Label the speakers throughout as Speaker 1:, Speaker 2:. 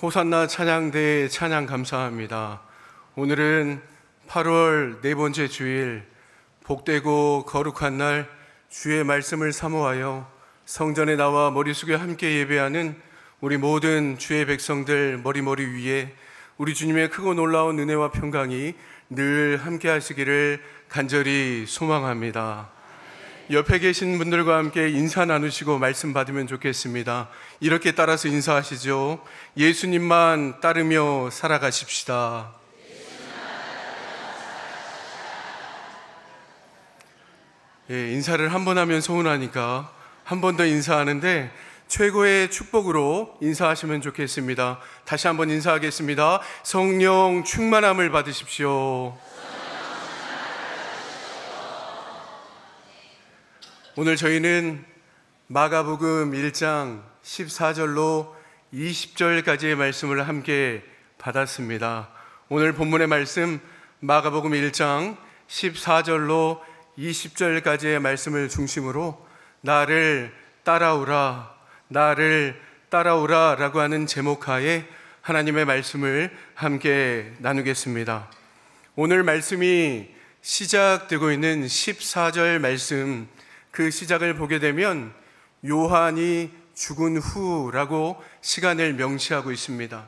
Speaker 1: 호산나 찬양대에 찬양 감사합니다. 오늘은 8월 네 번째 주일, 복되고 거룩한 날 주의 말씀을 사모하여 성전에 나와 머리 숙여 함께 예배하는 우리 모든 주의 백성들 머리 위에 우리 주님의 크고 놀라운 은혜와 평강이 늘 함께 하시기를 간절히 소망합니다. 옆에 계신 분들과 함께 인사 나누시고 말씀 받으면 좋겠습니다. 이렇게 따라서 인사하시죠. 예수님만 따르며 살아가십시다. 예, 인사를 한 번 하면 서운하니까 한 번 더 인사하는데 최고의 축복으로 인사하시면 좋겠습니다. 다시 한번 인사하겠습니다. 성령 충만함을 받으십시오. 오늘 저희는 마가복음 1장 14절로 20절까지의 말씀을 함께 받았습니다. 오늘 본문의 말씀 마가복음 1장 14절로 20절까지의 말씀을 중심으로 나를 따라오라, 나를 따라오라 라고 하는 제목하에 하나님의 말씀을 함께 나누겠습니다. 오늘 말씀이 시작되고 있는 14절 말씀, 그 시작을 보게 되면 요한이 죽은 후라고 시간을 명시하고 있습니다.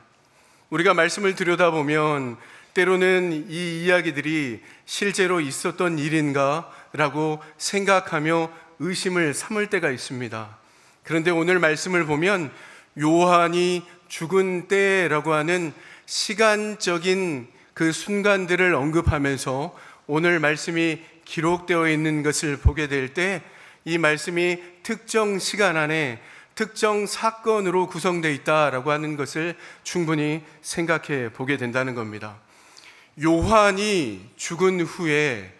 Speaker 1: 우리가 말씀을 들여다보면 때로는 이 이야기들이 실제로 있었던 일인가 라고 생각하며 의심을 삼을 때가 있습니다. 그런데 오늘 말씀을 보면 요한이 죽은 때라고 하는 시간적인 그 순간들을 언급하면서 오늘 말씀이 기록되어 있는 것을 보게 될 때 이 말씀이 특정 시간 안에 특정 사건으로 구성되어 있다라고 하는 것을 충분히 생각해 보게 된다는 겁니다. 요한이 죽은 후에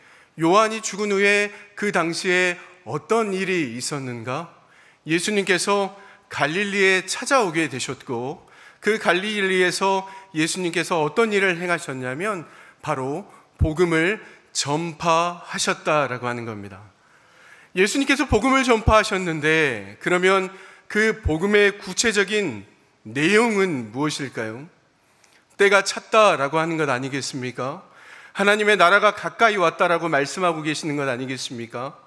Speaker 1: 그 당시에 어떤 일이 있었는가? 예수님께서 갈릴리에 찾아오게 되셨고 그 갈릴리에서 예수님께서 어떤 일을 행하셨냐면 바로 복음을 전파하셨다라고 하는 겁니다. 예수님께서 복음을 전파하셨는데 그러면 그 복음의 구체적인 내용은 무엇일까요? 때가 찼다라고 하는 것 아니겠습니까? 하나님의 나라가 가까이 왔다라고 말씀하고 계시는 것 아니겠습니까?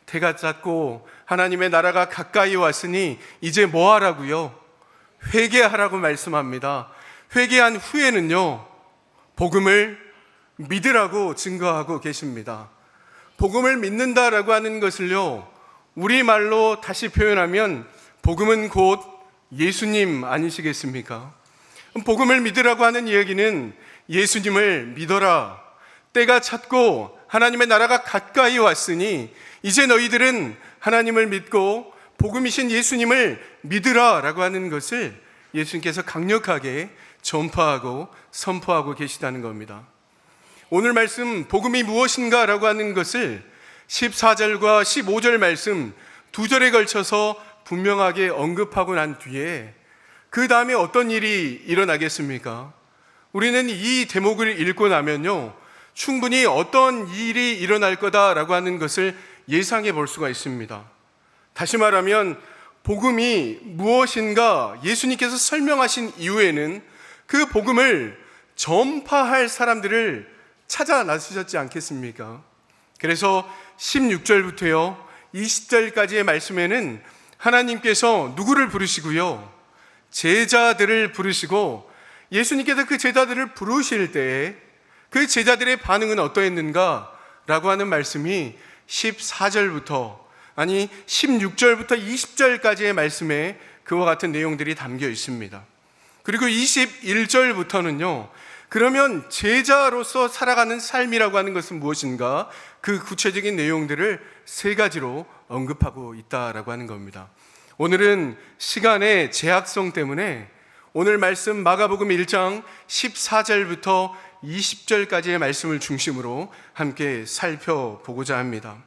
Speaker 1: 때가 찼고 하나님의 나라가 가까이 왔으니 이제 뭐 하라고요? 회개하라고 말씀합니다. 회개한 후에는요, 복음을 믿으라고 증거하고 계십니다. 복음을 믿는다라고 하는 것을요, 우리말로 다시 표현하면 복음은 곧 예수님 아니시겠습니까? 복음을 믿으라고 하는 이야기는 예수님을 믿어라. 때가 찼고 하나님의 나라가 가까이 왔으니 이제 너희들은 하나님을 믿고 복음이신 예수님을 믿으라 라고 하는 것을 예수님께서 강력하게 전파하고 선포하고 계시다는 겁니다. 오늘 말씀 복음이 무엇인가 라고 하는 것을 14절과 15절 말씀 두 절에 걸쳐서 분명하게 언급하고 난 뒤에 그 다음에 어떤 일이 일어나겠습니까? 우리는 이 대목을 읽고 나면요, 충분히 어떤 일이 일어날 거다라고 하는 것을 예상해 볼 수가 있습니다. 다시 말하면 복음이 무엇인가 예수님께서 설명하신 이후에는 그 복음을 전파할 사람들을 찾아 나서셨지 않겠습니까? 그래서 16절부터요 20절까지의 말씀에는 하나님께서 누구를 부르시고요, 제자들을 부르시고 예수님께서 그 제자들을 부르실 때 그 제자들의 반응은 어떠했는가 라고 하는 말씀이 14절부터 16절부터 20절까지의 말씀에 그와 같은 내용들이 담겨 있습니다. 그리고 21절부터는요, 그러면 제자로서 살아가는 삶이라고 하는 것은 무엇인가? 그 구체적인 내용들을 세 가지로 언급하고 있다라고 하는 겁니다. 오늘은 시간의 제약성 때문에 오늘 말씀 마가복음 1장 14절부터 20절까지의 말씀을 중심으로 함께 살펴보고자 합니다.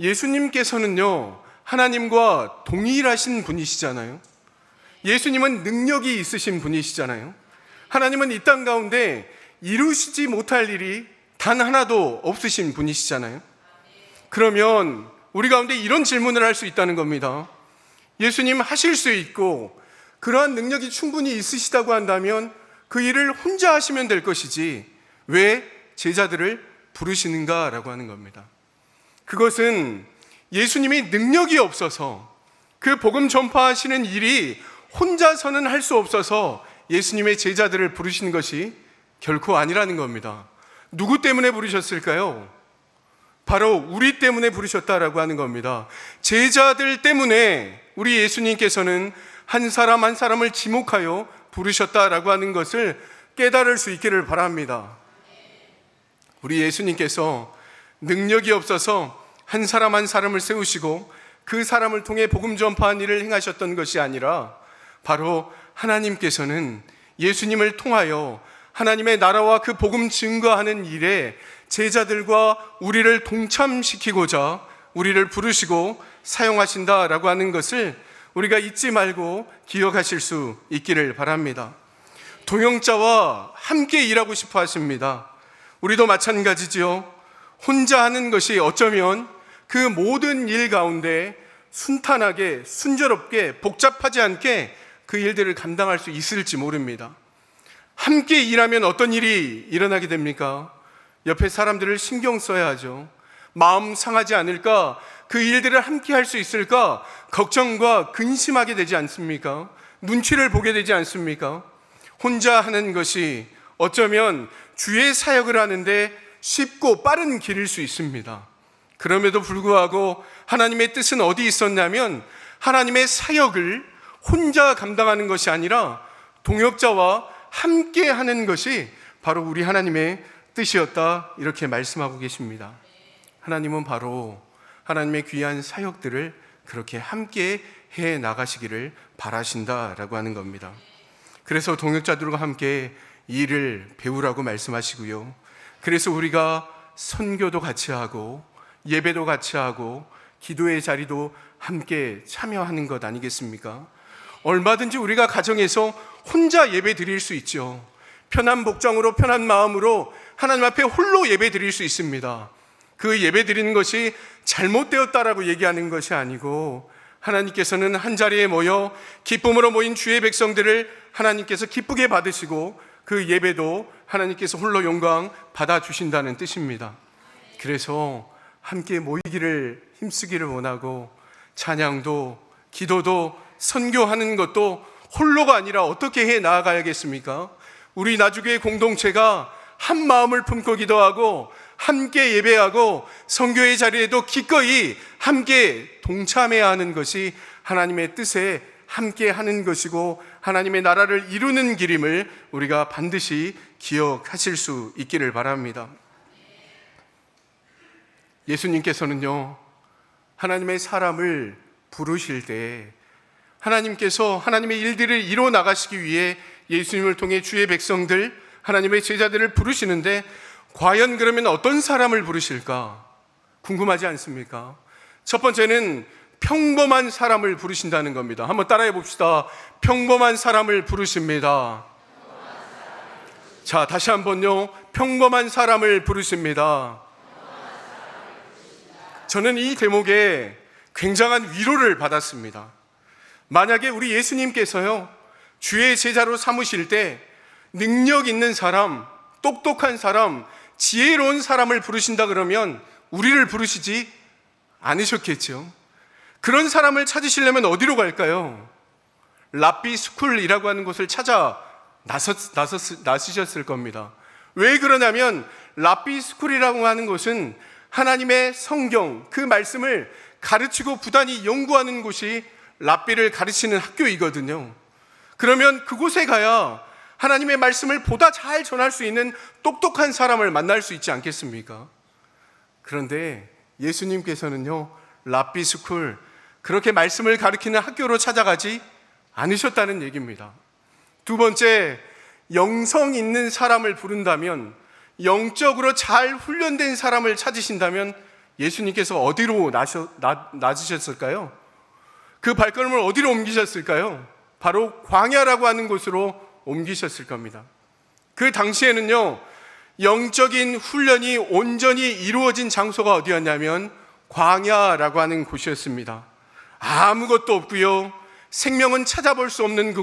Speaker 1: 예수님께서는요, 하나님과 동일하신 분이시잖아요. 예수님은 능력이 있으신 분이시잖아요. 하나님은 이 땅 가운데 이루시지 못할 일이 단 하나도 없으신 분이시잖아요. 그러면 우리 가운데 이런 질문을 할 수 있다는 겁니다. 예수님 하실 수 있고 그러한 능력이 충분히 있으시다고 한다면 그 일을 혼자 하시면 될 것이지 왜 제자들을 부르시는가라고 하는 겁니다. 그것은 예수님이 능력이 없어서 그 복음 전파하시는 일이 혼자서는 할 수 없어서 예수님의 제자들을 부르시는 것이 결코 아니라는 겁니다. 누구 때문에 부르셨을까요? 바로 우리 때문에 부르셨다라고 하는 겁니다. 제자들 때문에 우리 예수님께서는 한 사람 한 사람을 지목하여 부르셨다라고 하는 것을 깨달을 수 있기를 바랍니다. 우리 예수님께서 능력이 없어서 한 사람 한 사람을 세우시고 그 사람을 통해 복음 전파한 일을 행하셨던 것이 아니라 바로 하나님께서는 예수님을 통하여 하나님의 나라와 그 복음 증거하는 일에 제자들과 우리를 동참시키고자 우리를 부르시고 사용하신다라고 하는 것을 우리가 잊지 말고 기억하실 수 있기를 바랍니다. 동역자와 함께 일하고 싶어 하십니다. 우리도 마찬가지지요. 혼자 하는 것이 어쩌면 그 모든 일 가운데 순탄하게, 순조롭게, 복잡하지 않게 그 일들을 감당할 수 있을지 모릅니다. 함께 일하면 어떤 일이 일어나게 됩니까? 옆에 사람들을 신경 써야 하죠. 마음 상하지 않을까? 그 일들을 함께 할 수 있을까? 걱정과 근심하게 되지 않습니까? 눈치를 보게 되지 않습니까? 혼자 하는 것이 어쩌면 주의 사역을 하는데 쉽고 빠른 길일 수 있습니다. 그럼에도 불구하고 하나님의 뜻은 어디 있었냐면 하나님의 사역을 혼자 감당하는 것이 아니라 동역자와 함께 하는 것이 바로 우리 하나님의 뜻이었다, 이렇게 말씀하고 계십니다. 하나님은 바로 하나님의 귀한 사역들을 그렇게 함께 해 나가시기를 바라신다라고 하는 겁니다. 그래서 동역자들과 함께 일을 배우라고 말씀하시고요. 그래서 우리가 선교도 같이 하고 예배도 같이 하고 기도의 자리도 함께 참여하는 것 아니겠습니까? 얼마든지 우리가 가정에서 혼자 예배 드릴 수 있죠. 편한 복장으로 편한 마음으로 하나님 앞에 홀로 예배 드릴 수 있습니다. 그 예배 드리는 것이 잘못되었다라고 얘기하는 것이 아니고 하나님께서는 한 자리에 모여 기쁨으로 모인 주의 백성들을 하나님께서 기쁘게 받으시고 그 예배도 하나님께서 홀로 영광 받아주신다는 뜻입니다. 그래서 함께 모이기를 힘쓰기를 원하고 찬양도 기도도 선교하는 것도 홀로가 아니라 어떻게 해 나아가야겠습니까? 우리 나주교회 공동체가 한 마음을 품고 기도하고 함께 예배하고 선교의 자리에도 기꺼이 함께 동참해야 하는 것이 하나님의 뜻에 함께 하는 것이고 하나님의 나라를 이루는 길임을 우리가 반드시 기억하실 수 있기를 바랍니다. 예수님께서는요, 하나님의 사람을 부르실 때 하나님께서 하나님의 일들을 이루어 나가시기 위해 예수님을 통해 주의 백성들, 하나님의 제자들을 부르시는데 과연 그러면 어떤 사람을 부르실까 궁금하지 않습니까? 첫 번째는 평범한 사람을 부르신다는 겁니다. 한번 따라해 봅시다. 평범한 사람을 부르십니다. 자, 다시 한번요. 평범한 사람을 부르십니다. 저는 이 대목에 굉장한 위로를 받았습니다. 만약에 우리 예수님께서요, 주의 제자로 삼으실 때 능력 있는 사람, 똑똑한 사람, 지혜로운 사람을 부르신다 그러면 우리를 부르시지 않으셨겠죠. 그런 사람을 찾으시려면 어디로 갈까요? 랍비 스쿨이라고 하는 곳을 찾아 나서셨을 겁니다. 왜 그러냐면 랍비 스쿨이라고 하는 곳은 하나님의 성경, 그 말씀을 가르치고 부단히 연구하는 곳이 랍비를 가르치는 학교이거든요. 그러면 그곳에 가야 하나님의 말씀을 보다 잘 전할 수 있는 똑똑한 사람을 만날 수 있지 않겠습니까? 그런데 예수님께서는요, 랍비 스쿨, 그렇게 말씀을 가르치는 학교로 찾아가지 않으셨다는 얘기입니다. 두 번째, 영성 있는 사람을 부른다면, 영적으로 잘 훈련된 사람을 찾으신다면 예수님께서 어디로 낮으셨을까요? 그 발걸음을 어디로 옮기셨을까요? 바로 광야라고 하는 곳으로 옮기셨을 겁니다. 그 당시에는요, 영적인 훈련이 온전히 이루어진 장소가 어디였냐면 광야라고 하는 곳이었습니다. 아무것도 없고요, 생명은 찾아볼 수 없는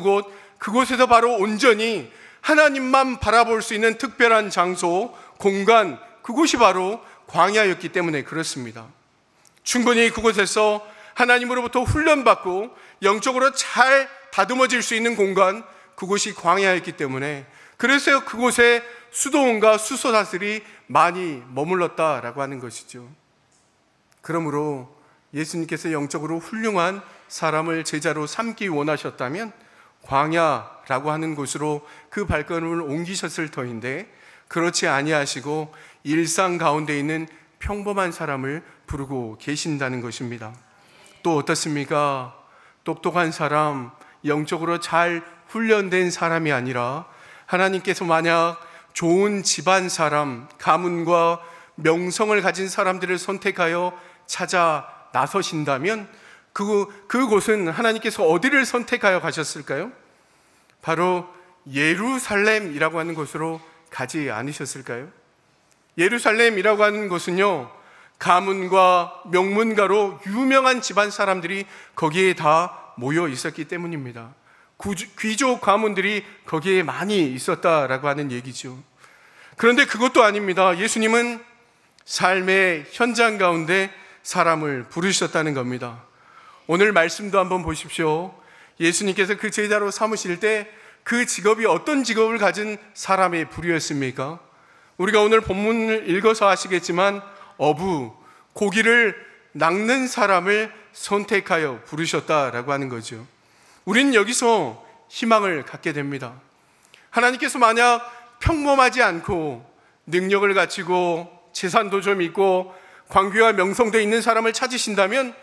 Speaker 1: 그곳에서 바로 온전히 하나님만 바라볼 수 있는 특별한 장소, 공간, 그곳이 바로 광야였기 때문에 그렇습니다. 충분히 그곳에서 하나님으로부터 훈련받고 영적으로 잘 다듬어질 수 있는 공간, 그곳이 광야였기 때문에 그래서 그곳에 수도원과 수소사슬이 많이 머물렀다라고 하는 것이죠. 그러므로 예수님께서 영적으로 훌륭한 사람을 제자로 삼기 원하셨다면 광야라고 하는 곳으로 그 발걸음을 옮기셨을 터인데 그렇지 아니하시고 일상 가운데 있는 평범한 사람을 부르고 계신다는 것입니다. 또 어떻습니까? 똑똑한 사람, 영적으로 잘 훈련된 사람이 아니라 하나님께서 만약 좋은 집안 사람, 가문과 명성을 가진 사람들을 선택하여 찾아 나서신다면 그곳은 하나님께서 어디를 선택하여 가셨을까요? 바로 예루살렘이라고 하는 곳으로 가지 않으셨을까요? 예루살렘이라고 하는 곳은요, 가문과 명문가로 유명한 집안 사람들이 거기에 다 모여 있었기 때문입니다. 귀족 가문들이 거기에 많이 있었다라고 하는 얘기죠. 그런데 그것도 아닙니다. 예수님은 삶의 현장 가운데 사람을 부르셨다는 겁니다. 오늘 말씀도 한번 보십시오. 예수님께서 그 제자로 삼으실 때 그 직업이 어떤 직업을 가진 사람의 부류였습니까? 우리가 오늘 본문을 읽어서 아시겠지만 어부, 고기를 낚는 사람을 선택하여 부르셨다라고 하는 거죠. 우리는 여기서 희망을 갖게 됩니다. 하나님께서 만약 평범하지 않고 능력을 갖추고 재산도 좀 있고 관계와 명성도 있는 사람을 찾으신다면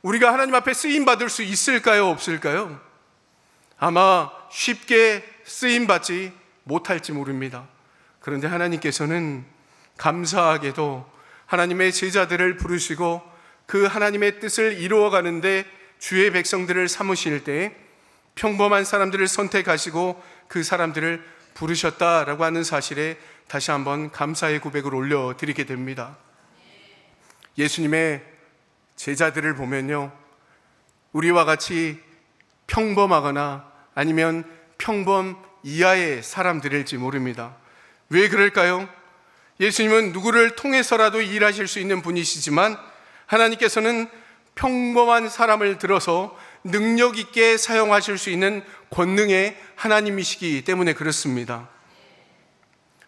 Speaker 1: 우리가 하나님 앞에 쓰임받을 수 있을까요? 없을까요? 아마 쉽게 쓰임받지 못할지 모릅니다. 그런데 하나님께서는 감사하게도 하나님의 제자들을 부르시고 그 하나님의 뜻을 이루어가는데 주의 백성들을 삼으실 때 평범한 사람들을 선택하시고 그 사람들을 부르셨다라고 하는 사실에 다시 한번 감사의 고백을 올려드리게 됩니다. 예수님의 제자들을 보면요, 우리와 같이 평범하거나 아니면 평범 이하의 사람들일지 모릅니다. 왜 그럴까요? 예수님은 누구를 통해서라도 일하실 수 있는 분이시지만 하나님께서는 평범한 사람을 들어서 능력 있게 사용하실 수 있는 권능의 하나님이시기 때문에 그렇습니다.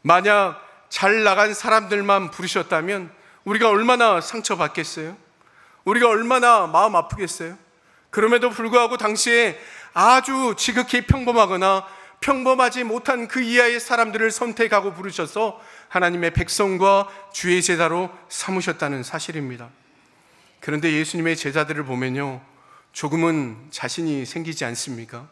Speaker 1: 만약 잘 나간 사람들만 부르셨다면 우리가 얼마나 상처받겠어요? 우리가 얼마나 마음 아프겠어요? 그럼에도 불구하고 당시에 아주 지극히 평범하거나 평범하지 못한 그 이하의 사람들을 선택하고 부르셔서 하나님의 백성과 주의 제자로 삼으셨다는 사실입니다. 그런데 예수님의 제자들을 보면요, 조금은 자신이 생기지 않습니까?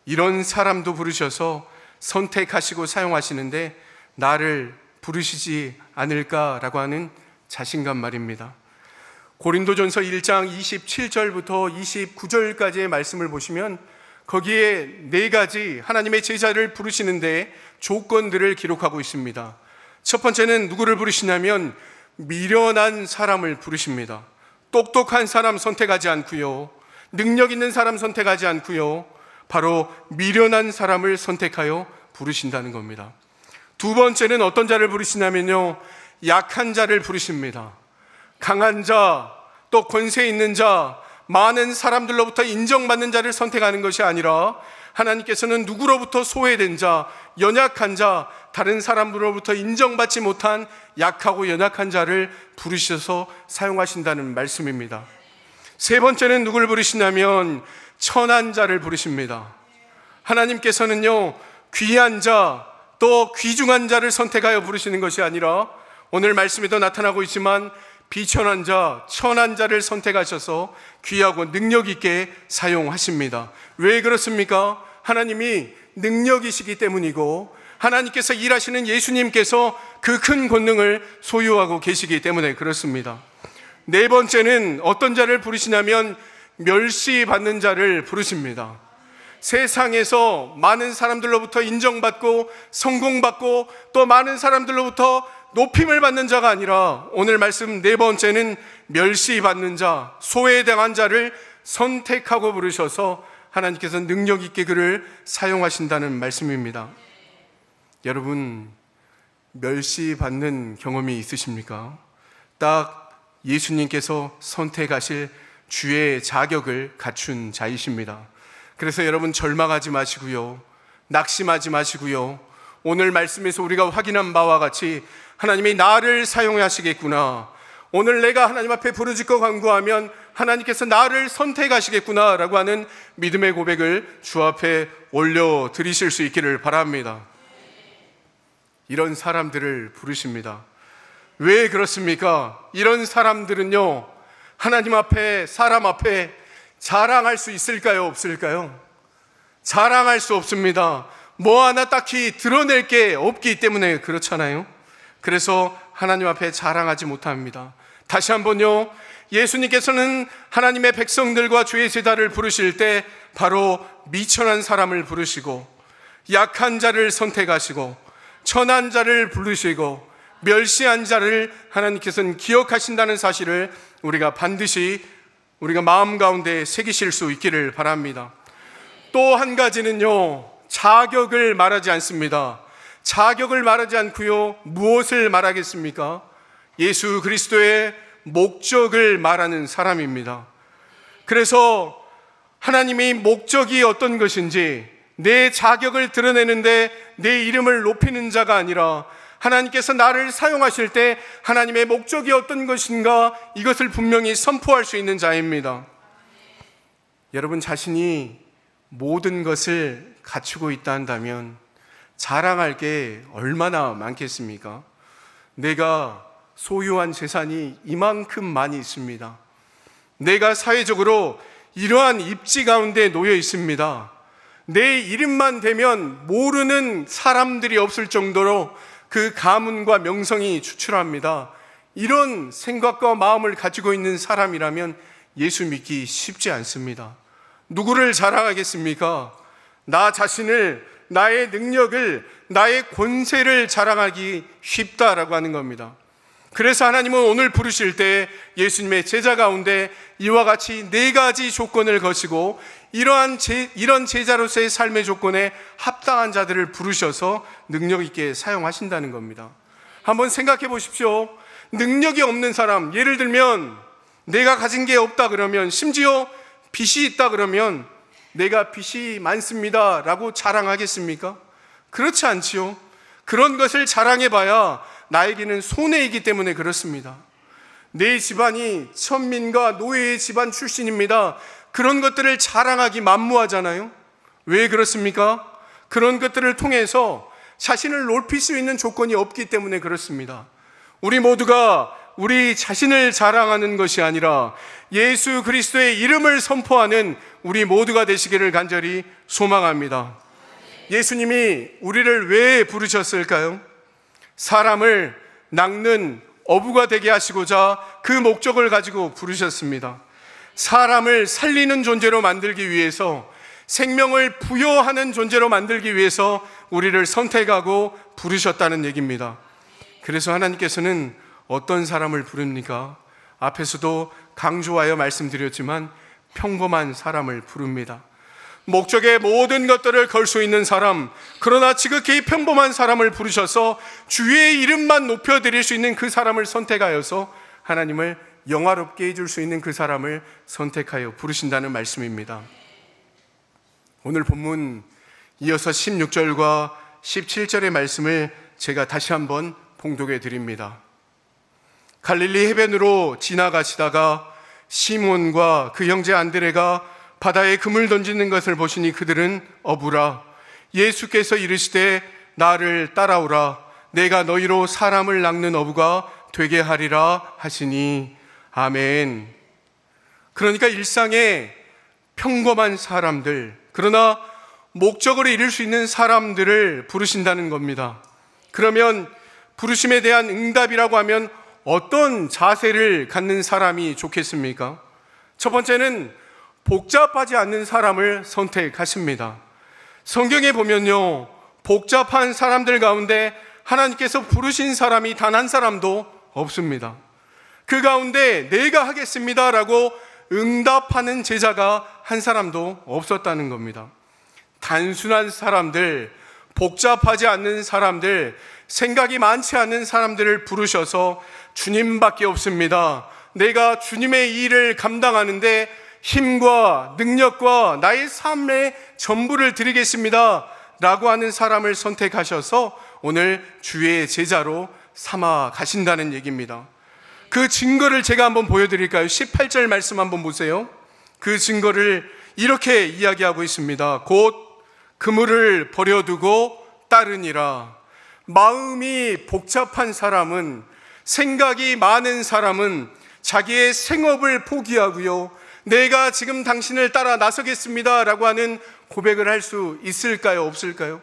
Speaker 1: 이런 사람도 부르셔서 선택하시고 사용하시는데 나를 부르시지 않을까라고 하는 자신감 말입니다. 고린도전서 1장 27절부터 29절까지의 말씀을 보시면 거기에 4가지 하나님의 제자를 부르시는데 조건들을 기록하고 있습니다. 첫 번째는 누구를 부르시냐면 미련한 사람을 부르십니다. 똑똑한 사람 선택하지 않고요, 능력 있는 사람 선택하지 않고요, 바로 미련한 사람을 선택하여 부르신다는 겁니다. 두 번째는 어떤 자를 부르시냐면요, 약한 자를 부르십니다. 강한 자, 또 권세 있는 자, 많은 사람들로부터 인정받는 자를 선택하는 것이 아니라 하나님께서는 누구로부터 소외된 자, 연약한 자, 다른 사람들로부터 인정받지 못한 약하고 연약한 자를 부르셔서 사용하신다는 말씀입니다. 세 번째는 누구를 부르시냐면 천한 자를 부르십니다. 하나님께서는요, 귀한 자, 또 귀중한 자를 선택하여 부르시는 것이 아니라 오늘 말씀에도 나타나고 있지만 비천한 자, 천한 자를 선택하셔서 귀하고 능력 있게 사용하십니다. 왜 그렇습니까? 하나님이 능력이시기 때문이고 하나님께서 일하시는 예수님께서 그 큰 권능을 소유하고 계시기 때문에 그렇습니다. 네 번째는 어떤 자를 부르시냐면 멸시받는 자를 부르십니다. 세상에서 많은 사람들로부터 인정받고 성공받고 또 많은 사람들로부터 높임을 받는 자가 아니라 오늘 말씀 네 번째는 멸시받는 자, 소외당한 자를 선택하고 부르셔서 하나님께서 능력 있게 그를 사용하신다는 말씀입니다. 여러분, 멸시받는 경험이 있으십니까? 딱 예수님께서 선택하실 주의 자격을 갖춘 자이십니다. 그래서 여러분, 절망하지 마시고요, 낙심하지 마시고요, 오늘 말씀에서 우리가 확인한 바와 같이 하나님이 나를 사용하시겠구나, 오늘 내가 하나님 앞에 부르짖고 간구하면 하나님께서 나를 선택하시겠구나 라고 하는 믿음의 고백을 주 앞에 올려드리실 수 있기를 바랍니다. 이런 사람들을 부르십니다. 왜 그렇습니까? 이런 사람들은요, 하나님 앞에, 사람 앞에 자랑할 수 있을까요? 없을까요? 자랑할 수 없습니다. 뭐 하나 딱히 드러낼 게 없기 때문에 그렇잖아요. 그래서 하나님 앞에 자랑하지 못합니다. 다시 한번요, 예수님께서는 하나님의 백성들과 주의 제자를 부르실 때 바로 미천한 사람을 부르시고, 약한 자를 선택하시고, 천한 자를 부르시고, 멸시한 자를 하나님께서는 기억하신다는 사실을 우리가 반드시 우리가 마음 가운데 새기실 수 있기를 바랍니다. 또 한 가지는요, 자격을 말하지 않습니다. 자격을 말하지 않고요, 무엇을 말하겠습니까? 예수 그리스도의 목적을 말하는 사람입니다. 그래서 하나님이 목적이 어떤 것인지, 내 자격을 드러내는데 내 이름을 높이는 자가 아니라 하나님께서 나를 사용하실 때 하나님의 목적이 어떤 것인가, 이것을 분명히 선포할 수 있는 자입니다. 여러분, 자신이 모든 것을 갖추고 있다 한다면 자랑할 게 얼마나 많겠습니까? 내가 소유한 재산이 이만큼 많이 있습니다. 내가 사회적으로 이러한 입지 가운데 놓여 있습니다. 내 이름만 되면 모르는 사람들이 없을 정도로 그 가문과 명성이 추출합니다. 이런 생각과 마음을 가지고 있는 사람이라면 예수 믿기 쉽지 않습니다. 누구를 자랑하겠습니까? 나 자신을, 나의 능력을, 나의 권세를 자랑하기 쉽다라고 하는 겁니다. 그래서 하나님은 오늘 부르실 때 예수님의 제자 가운데 이와 같이 4가지 조건을 거시고 이런 제자로서의 삶의 조건에 합당한 자들을 부르셔서 능력 있게 사용하신다는 겁니다. 한번 생각해 보십시오. 능력이 없는 사람, 예를 들면 내가 가진 게 없다 그러면, 심지어 빚이 있다 그러면 내가 빚이 많습니다 라고 자랑하겠습니까? 그렇지 않지요. 그런 것을 자랑해봐야 나에게는 손해이기 때문에 그렇습니다. 내 집안이 천민과 노예의 집안 출신입니다, 그런 것들을 자랑하기 만무하잖아요. 왜 그렇습니까? 그런 것들을 통해서 자신을 높일 수 있는 조건이 없기 때문에 그렇습니다. 우리 모두가 우리 자신을 자랑하는 것이 아니라 예수 그리스도의 이름을 선포하는 우리 모두가 되시기를 간절히 소망합니다. 예수님이 우리를 왜 부르셨을까요? 사람을 낚는 어부가 되게 하시고자 그 목적을 가지고 부르셨습니다. 사람을 살리는 존재로 만들기 위해서, 생명을 부여하는 존재로 만들기 위해서 우리를 선택하고 부르셨다는 얘기입니다. 그래서 하나님께서는 어떤 사람을 부릅니까? 앞에서도 강조하여 말씀드렸지만 평범한 사람을 부릅니다. 목적의 모든 것들을 걸 수 있는 사람, 그러나 지극히 평범한 사람을 부르셔서 주의 이름만 높여드릴 수 있는 그 사람을 선택하여서 하나님을 영화롭게 해줄 수 있는 그 사람을 선택하여 부르신다는 말씀입니다. 오늘 본문 이어서 16절과 17절의 말씀을 제가 다시 한번 봉독해 드립니다. 갈릴리 해변으로 지나가시다가 시몬과 그 형제 안드레가 바다에 금을 던지는 것을 보시니 그들은 어부라. 예수께서 이르시되 나를 따라오라. 내가 너희로 사람을 낚는 어부가 되게 하리라 하시니. 아멘. 그러니까 일상의 평범한 사람들, 그러나 목적을 이룰 수 있는 사람들을 부르신다는 겁니다. 그러면 부르심에 대한 응답이라고 하면 어떤 자세를 갖는 사람이 좋겠습니까? 첫 번째는 복잡하지 않는 사람을 선택하십니다. 성경에 보면요, 복잡한 사람들 가운데 하나님께서 부르신 사람이 단 한 사람도 없습니다. 그 가운데 내가 하겠습니다라고 응답하는 제자가 한 사람도 없었다는 겁니다. 단순한 사람들, 복잡하지 않는 사람들, 생각이 많지 않은 사람들을 부르셔서 주님밖에 없습니다. 내가 주님의 일을 감당하는데 힘과 능력과 나의 삶의 전부를 드리겠습니다 라고 하는 사람을 선택하셔서 오늘 주의 제자로 삼아 가신다는 얘기입니다. 그 증거를 제가 한번 보여드릴까요? 18절 말씀 한번 보세요. 그 증거를 이렇게 이야기하고 있습니다. 곧 그물을 버려두고 따르니라. 마음이 복잡한 사람은, 생각이 많은 사람은 자기의 생업을 포기하고요, 내가 지금 당신을 따라 나서겠습니다 라고 하는 고백을 할 수 있을까요? 없을까요?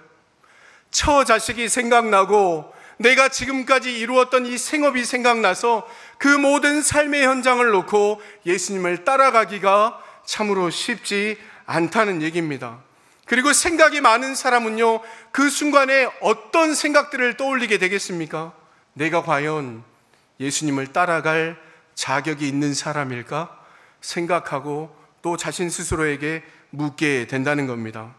Speaker 1: 처자식이 생각나고 내가 지금까지 이루었던 이 생업이 생각나서 그 모든 삶의 현장을 놓고 예수님을 따라가기가 참으로 쉽지 않다는 얘기입니다. 그리고 생각이 많은 사람은요, 그 순간에 어떤 생각들을 떠올리게 되겠습니까? 내가 과연 예수님을 따라갈 자격이 있는 사람일까? 생각하고 또 자신 스스로에게 묻게 된다는 겁니다.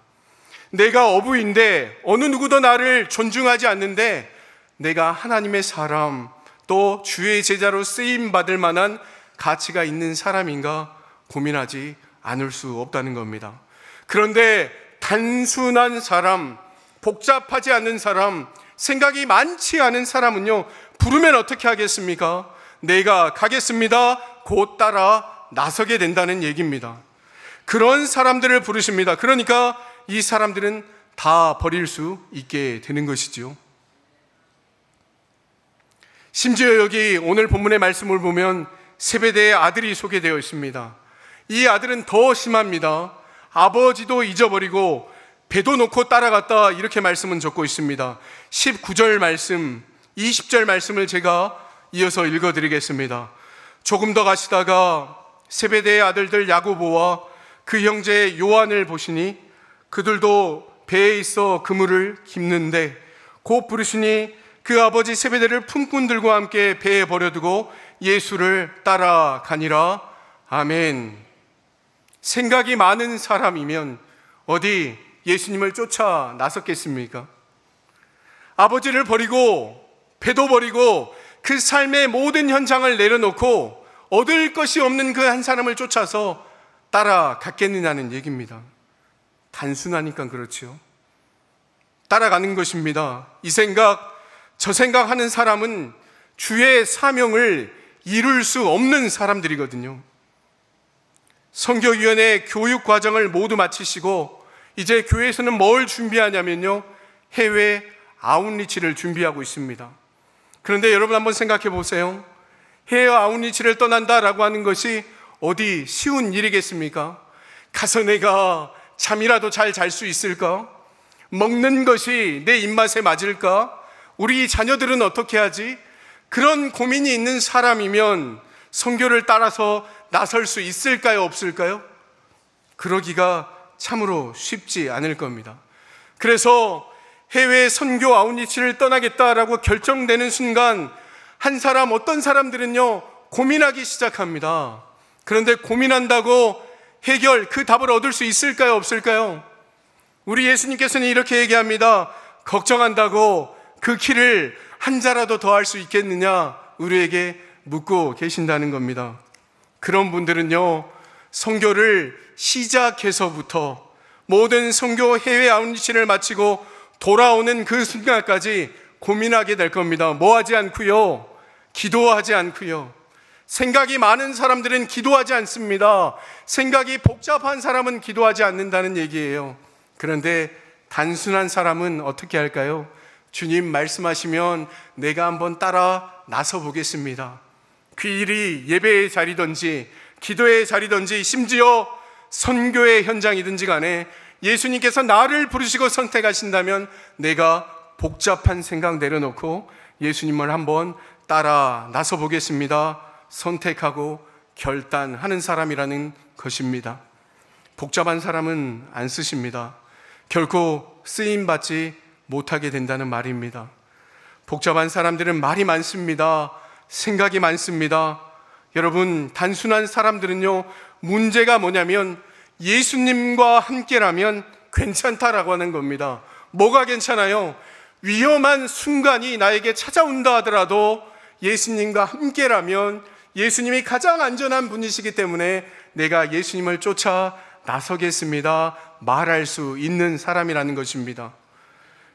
Speaker 1: 내가 어부인데 어느 누구도 나를 존중하지 않는데 내가 하나님의 사람, 또 주의 제자로 쓰임받을 만한 가치가 있는 사람인가 고민하지 않을 수 없다는 겁니다. 그런데 단순한 사람, 복잡하지 않은 사람, 생각이 많지 않은 사람은요, 부르면 어떻게 하겠습니까? 내가 가겠습니다 곧 따라 나서게 된다는 얘기입니다. 그런 사람들을 부르십니다. 그러니까 이 사람들은 다 버릴 수 있게 되는 것이지요. 심지어 여기 오늘 본문의 말씀을 보면 세베대의 아들이 소개되어 있습니다. 이 아들은 더 심합니다. 아버지도 잊어버리고 배도 놓고 따라갔다, 이렇게 말씀은 적고 있습니다. 19절 말씀, 20절 말씀을 제가 이어서 읽어드리겠습니다. 조금 더 가시다가 세베대의 아들들 야고보와 그 형제 요한을 보시니 그들도 배에 있어 그물을 깁는데 곧 부르시니 그 아버지 세베대를 품꾼들과 함께 배에 버려두고 예수를 따라가니라. 아멘. 생각이 많은 사람이면 어디 예수님을 쫓아 나섰겠습니까? 아버지를 버리고 배도 버리고 그 삶의 모든 현장을 내려놓고 얻을 것이 없는 그 한 사람을 쫓아서 따라갔겠느냐는 얘기입니다. 단순하니까 그렇지요. 따라가는 것입니다. 이 생각, 저 생각하는 사람은 주의 사명을 이룰 수 없는 사람들이거든요. 선교위원회 교육 과정을 모두 마치시고 이제 교회에서는 뭘 준비하냐면요, 해외 아웃리치를 준비하고 있습니다. 그런데 여러분 한번 생각해 보세요. 해외 아웃리치를 떠난다라고 하는 것이 어디 쉬운 일이겠습니까? 가서 내가 잠이라도 잘 잘 수 있을까? 먹는 것이 내 입맛에 맞을까? 우리 자녀들은 어떻게 하지? 그런 고민이 있는 사람이면 선교를 따라서 나설 수 있을까요? 없을까요? 그러기가 참으로 쉽지 않을 겁니다. 그래서 해외 선교 아웃리치를 떠나겠다라고 결정되는 순간 한 사람, 어떤 사람들은요 고민하기 시작합니다. 그런데 고민한다고 해결, 그 답을 얻을 수 있을까요? 없을까요? 우리 예수님께서는 이렇게 얘기합니다. 걱정한다고 그 길을 한 자라도 더 할 수 있겠느냐 우리에게 묻고 계신다는 겁니다. 그런 분들은요 선교를 시작해서부터 모든 선교 해외 아웃리치를 마치고 돌아오는 그 순간까지 고민하게 될 겁니다. 뭐 하지 않고요, 기도하지 않고요. 생각이 많은 사람들은 기도하지 않습니다. 생각이 복잡한 사람은 기도하지 않는다는 얘기예요. 그런데 단순한 사람은 어떻게 할까요? 주님 말씀하시면 내가 한번 따라 나서 보겠습니다. 그 일이 예배의 자리든지 기도의 자리든지 심지어 선교의 현장이든지 간에 예수님께서 나를 부르시고 선택하신다면 내가 복잡한 생각 내려놓고 예수님을 한번 따라 나서 보겠습니다. 선택하고 결단하는 사람이라는 것입니다. 복잡한 사람은 안 쓰십니다. 결코 쓰임받지 못하게 된다는 말입니다. 복잡한 사람들은 말이 많습니다. 생각이 많습니다. 여러분, 단순한 사람들은요 문제가 뭐냐면 예수님과 함께라면 괜찮다라고 하는 겁니다. 뭐가 괜찮아요? 위험한 순간이 나에게 찾아온다 하더라도 예수님과 함께라면 예수님이 가장 안전한 분이시기 때문에 내가 예수님을 쫓아 나서겠습니다 말할 수 있는 사람이라는 것입니다.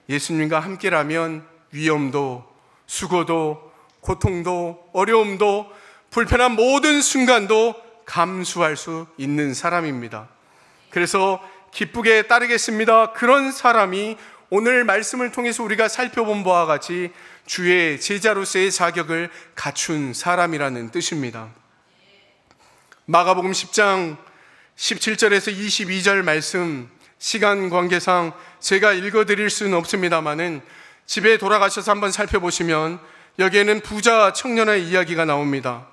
Speaker 1: 예수님과 함께라면 위험도, 수고도, 고통도, 어려움도, 불편한 모든 순간도 감수할 수 있는 사람입니다. 그래서 기쁘게 따르겠습니다. 그런 사람이 오늘 말씀을 통해서 우리가 살펴본 바와 같이 주의 제자로서의 자격을 갖춘 사람이라는 뜻입니다. 마가복음 10장 17절에서 22절 말씀, 시간 관계상 제가 읽어드릴 수는 없습니다만은 집에 돌아가셔서 한번 살펴보시면 여기에는 부자 청년의 이야기가 나옵니다.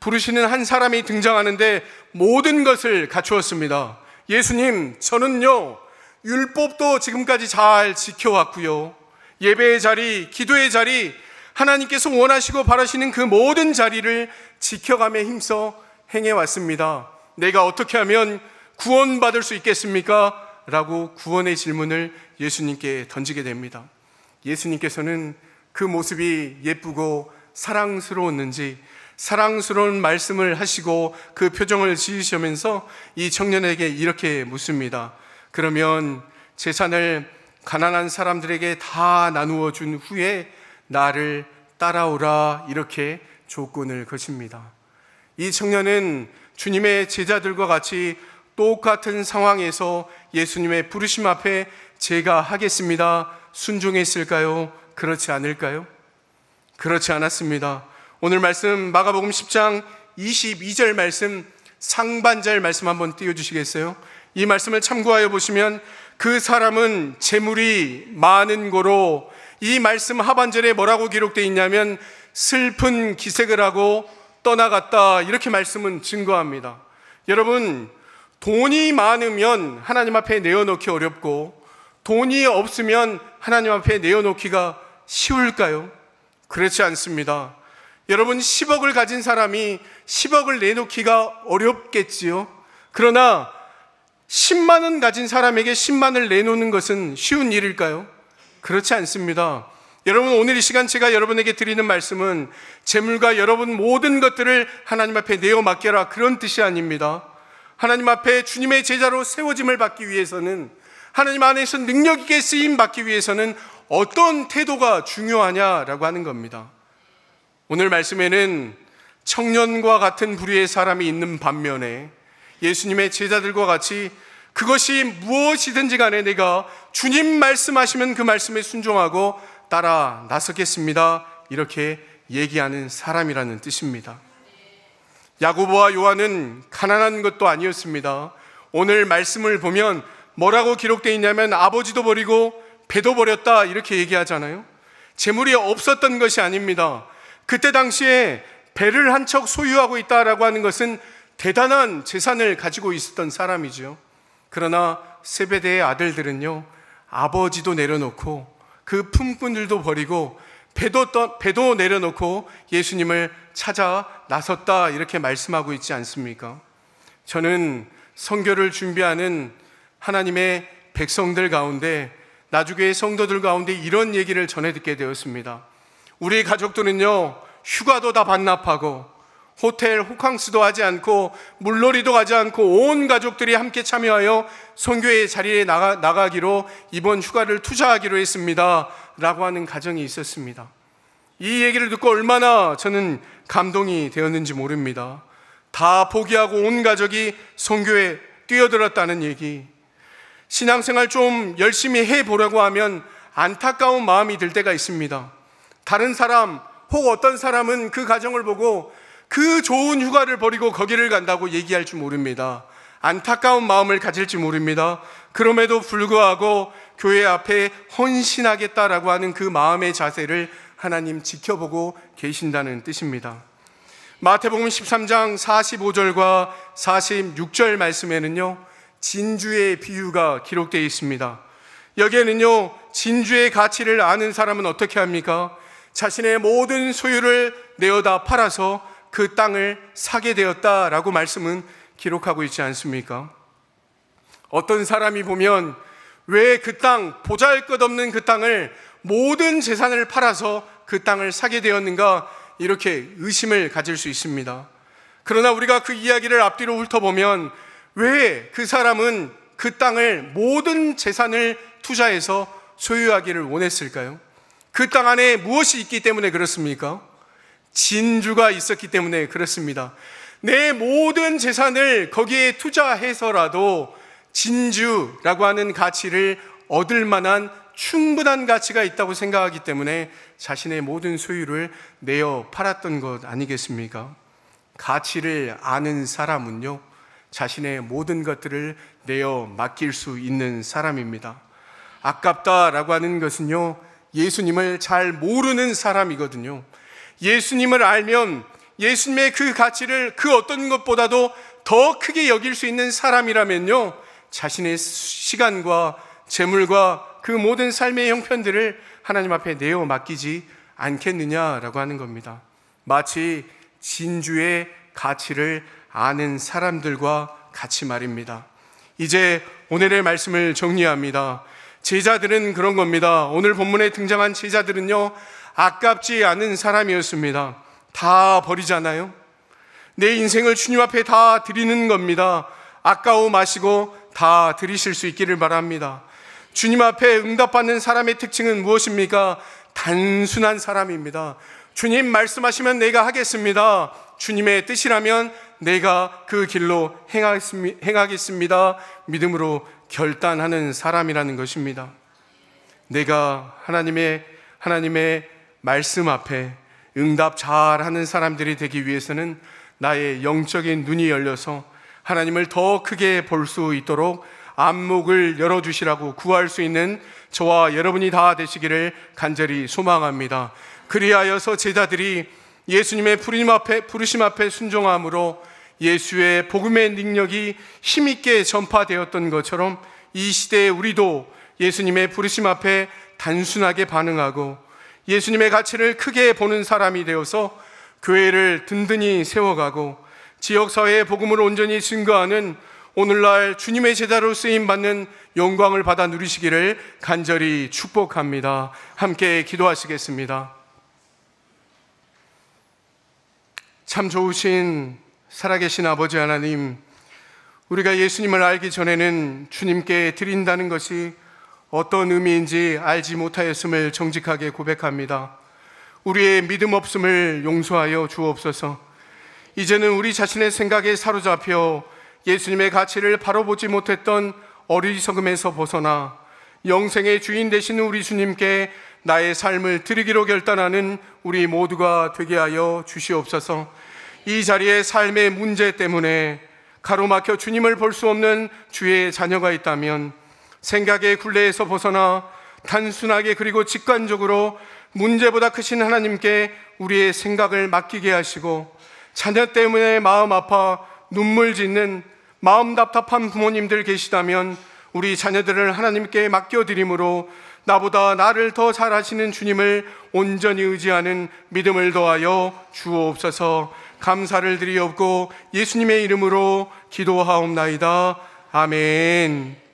Speaker 1: 부르시는 한 사람이 등장하는데 모든 것을 갖추었습니다. 예수님, 저는요 율법도 지금까지 잘 지켜왔고요, 예배의 자리, 기도의 자리, 하나님께서 원하시고 바라시는 그 모든 자리를 지켜가며 힘써 행해왔습니다. 내가 어떻게 하면 구원받을 수 있겠습니까? 라고 구원의 질문을 예수님께 던지게 됩니다. 예수님께서는 그 모습이 예쁘고 사랑스러웠는지 사랑스러운 말씀을 하시고 그 표정을 지으시면서 이 청년에게 이렇게 묻습니다. 그러면 재산을 가난한 사람들에게 다 나누어 준 후에 나를 따라오라, 이렇게 조건을 거십니다. 이 청년은 주님의 제자들과 같이 똑같은 상황에서 예수님의 부르심 앞에 제가 하겠습니다 순종했을까요? 그렇지 않을까요? 그렇지 않았습니다. 오늘 말씀 마가복음 10장 22절 말씀, 상반절 말씀 한번 띄워주시겠어요? 이 말씀을 참고하여 보시면 그 사람은 재물이 많은 고로, 이 말씀 하반절에 뭐라고 기록되어 있냐면 슬픈 기색을 하고 떠나갔다, 이렇게 말씀은 증거합니다. 여러분, 돈이 많으면 하나님 앞에 내어놓기 어렵고 돈이 없으면 하나님 앞에 내어놓기가 쉬울까요? 그렇지 않습니다. 여러분, 10억을 가진 사람이 10억을 내놓기가 어렵겠지요. 그러나 10만 원 가진 사람에게 10만을 내놓는 것은 쉬운 일일까요? 그렇지 않습니다. 여러분, 오늘 이 시간 제가 여러분에게 드리는 말씀은 재물과 여러분 모든 것들을 하나님 앞에 내어 맡겨라, 그런 뜻이 아닙니다. 하나님 앞에 주님의 제자로 세워짐을 받기 위해서는, 하나님 안에서 능력 있게 쓰임 받기 위해서는 어떤 태도가 중요하냐라고 하는 겁니다. 오늘 말씀에는 청년과 같은 부류의 사람이 있는 반면에 예수님의 제자들과 같이 그것이 무엇이든지 간에 내가 주님 말씀하시면 그 말씀에 순종하고 따라 나서겠습니다, 이렇게 얘기하는 사람이라는 뜻입니다. 야고보와 요한은 가난한 것도 아니었습니다. 오늘 말씀을 보면 뭐라고 기록되어 있냐면 아버지도 버리고 배도 버렸다, 이렇게 얘기하잖아요. 재물이 없었던 것이 아닙니다. 그때 당시에 배를 한 척 소유하고 있다라고 하는 것은 대단한 재산을 가지고 있었던 사람이죠. 그러나 세베대의 아들들은요, 아버지도 내려놓고 그 품꾼들도 버리고 배도 내려놓고 예수님을 찾아 나섰다, 이렇게 말씀하고 있지 않습니까? 저는 선교를 준비하는 하나님의 백성들 가운데, 나주교회 성도들 가운데 이런 얘기를 전해 듣게 되었습니다. 우리 가족들은요, 휴가도 다 반납하고 호텔, 호캉스도 하지 않고 물놀이도 가지 않고 온 가족들이 함께 참여하여 선교의 자리에 나가기로 이번 휴가를 투자하기로 했습니다 라고 하는 가정이 있었습니다. 이 얘기를 듣고 얼마나 저는 감동이 되었는지 모릅니다. 다 포기하고 온 가족이 선교에 뛰어들었다는 얘기. 신앙생활 좀 열심히 해보려고 하면 안타까운 마음이 들 때가 있습니다. 다른 사람, 혹 어떤 사람은 그 가정을 보고 그 좋은 휴가를 버리고 거기를 간다고 얘기할 줄 모릅니다. 안타까운 마음을 가질지 모릅니다. 그럼에도 불구하고 교회 앞에 헌신하겠다라고 하는 그 마음의 자세를 하나님 지켜보고 계신다는 뜻입니다. 마태복음 13장 45절과 46절 말씀에는요, 진주의 비유가 기록되어 있습니다. 여기에는요, 진주의 가치를 아는 사람은 어떻게 합니까? 자신의 모든 소유를 내어다 팔아서 그 땅을 사게 되었다라고 말씀은 기록하고 있지 않습니까? 어떤 사람이 보면 왜 그 땅, 보잘것없는 그 땅을 모든 재산을 팔아서 그 땅을 사게 되었는가, 이렇게 의심을 가질 수 있습니다. 그러나 우리가 그 이야기를 앞뒤로 훑어보면 왜 그 사람은 그 땅을 모든 재산을 투자해서 소유하기를 원했을까요? 그 땅 안에 무엇이 있기 때문에 그렇습니까? 진주가 있었기 때문에 그렇습니다. 내 모든 재산을 거기에 투자해서라도 진주라고 하는 가치를 얻을 만한 충분한 가치가 있다고 생각하기 때문에 자신의 모든 소유를 내어 팔았던 것 아니겠습니까? 가치를 아는 사람은요, 자신의 모든 것들을 내어 맡길 수 있는 사람입니다. 아깝다라고 하는 것은요, 예수님을 잘 모르는 사람이거든요. 예수님을 알면 예수님의 그 가치를 그 어떤 것보다도 더 크게 여길 수 있는 사람이라면요, 자신의 시간과 재물과 그 모든 삶의 형편들을 하나님 앞에 내어 맡기지 않겠느냐라고 하는 겁니다. 마치 진주의 가치를 아는 사람들과 같이 말입니다. 이제 오늘의 말씀을 정리합니다. 제자들은 그런 겁니다. 오늘 본문에 등장한 제자들은요, 아깝지 않은 사람이었습니다. 다 버리잖아요. 내 인생을 주님 앞에 다 드리는 겁니다. 아까워 마시고 다 드리실 수 있기를 바랍니다. 주님 앞에 응답받는 사람의 특징은 무엇입니까? 단순한 사람입니다. 주님 말씀하시면 내가 하겠습니다. 주님의 뜻이라면 내가 그 길로 행하겠습니다. 믿음으로 결단하는 사람이라는 것입니다. 내가 하나님의 말씀 앞에 응답 잘하는 사람들이 되기 위해서는 나의 영적인 눈이 열려서 하나님을 더 크게 볼 수 있도록 안목을 열어주시라고 구할 수 있는 저와 여러분이 다 되시기를 간절히 소망합니다. 그리하여서 제자들이 예수님의 부르심 앞에 순종함으로 예수의 복음의 능력이 힘있게 전파되었던 것처럼 이 시대에 우리도 예수님의 부르심 앞에 단순하게 반응하고 예수님의 가치를 크게 보는 사람이 되어서 교회를 든든히 세워가고 지역사회의 복음을 온전히 증거하는 오늘날 주님의 제자로 쓰임받는 영광을 받아 누리시기를 간절히 축복합니다. 함께 기도하시겠습니다. 참 좋으신 살아계신 아버지 하나님, 우리가 예수님을 알기 전에는 주님께 드린다는 것이 어떤 의미인지 알지 못하였음을 정직하게 고백합니다. 우리의 믿음 없음을 용서하여 주옵소서. 이제는 우리 자신의 생각에 사로잡혀 예수님의 가치를 바로 보지 못했던 어리석음에서 벗어나 영생의 주인 되시는 우리 주님께 나의 삶을 드리기로 결단하는 우리 모두가 되게 하여 주시옵소서. 이 자리에 삶의 문제 때문에 가로막혀 주님을 볼 수 없는 주의 자녀가 있다면 생각의 굴레에서 벗어나 단순하게 그리고 직관적으로 문제보다 크신 하나님께 우리의 생각을 맡기게 하시고, 자녀 때문에 마음 아파 눈물 짓는 마음 답답한 부모님들 계시다면 우리 자녀들을 하나님께 맡겨드림으로 나보다 나를 더 잘 아시는 주님을 온전히 의지하는 믿음을 더하여 주옵소서. 감사를 드리옵고 예수님의 이름으로 기도하옵나이다. 아멘.